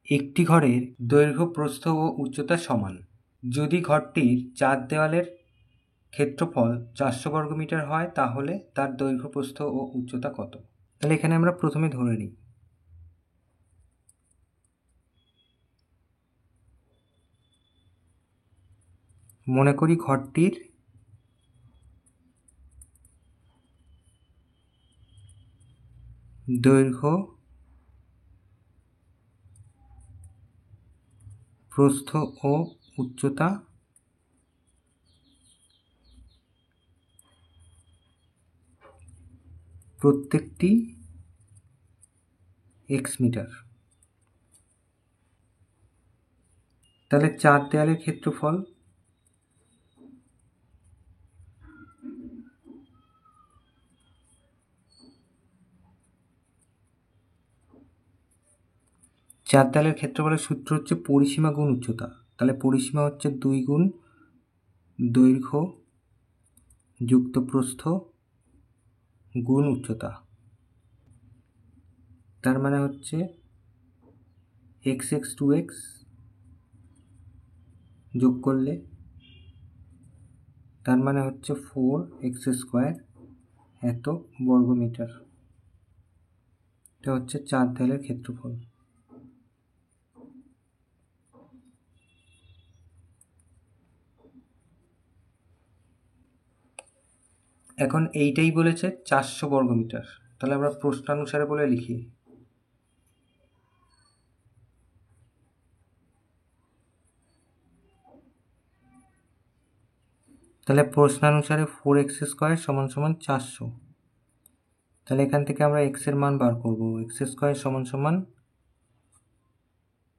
একটি ঘরের দৈর্ঘ্য, প্রস্থ ও উচ্চতা সমান। যদি ঘরটির 4 দেওয়ালের ক্ষেত্রফল 400 বর্গমিটার হয় তাহলে তার দৈর্ঘ্য, প্রস্থ ও উচ্চতা কত? তাহলে এখানে আমরা প্রথমে ধরে নিই মনে করি ঘরটির দৈর্ঘ্য, প্রস্থ ও উচ্চতা প্রত্যেকটি x মিটার। তাহলে 4 দেওয়ালের ক্ষেত্রফল ক্ষেত্রফলের সূত্র হচ্ছে পরিসীমা গুণ উচ্চতা। তাহলে পরিসীমা হচ্ছে 2 গুণ দৈর্ঘ্য যুক্ত প্রস্থ গুণ উচ্চতা। তার মানে হচ্ছে x 2x যোগ করলে তার মানে হচ্ছে 4x² এত বর্গমিটার। এটা হচ্ছে 4 দেওয়ালের ক্ষেত্রফল। এখন এইটাই বলেছে 400 বর্গমিটার। তাহলে আমরা প্রশ্নানুসারে বলে লিখি। তাহলে প্রশ্নানুসারে 4x² সমান সমান 400। তাহলে এখান থেকে আমরা x এর মান বার করব। x² সমান সমান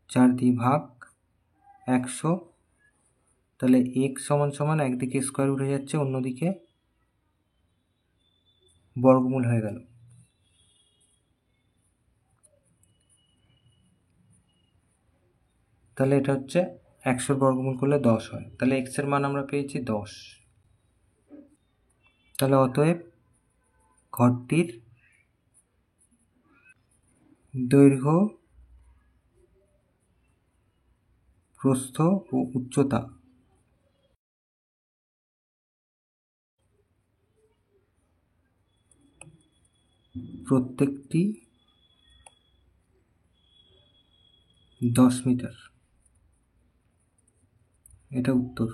4 দিয়ে ভাগ 100। তাহলে x সমান সমান একদিকে স্কোয়ার উঠে যাচ্ছে, অন্যদিকে বর্গমূল হয়ে গেল। তাহলে এটা হচ্ছে 100 বর্গমূল করলে 10 হয়। তাহলে x এর মান আমরা পেয়েছি 10। তাহলে অতএব ঘরটির দৈর্ঘ্য, প্রস্থ ও উচ্চতা প্রত্যেকটি 10 মিটার। এটা উত্তর।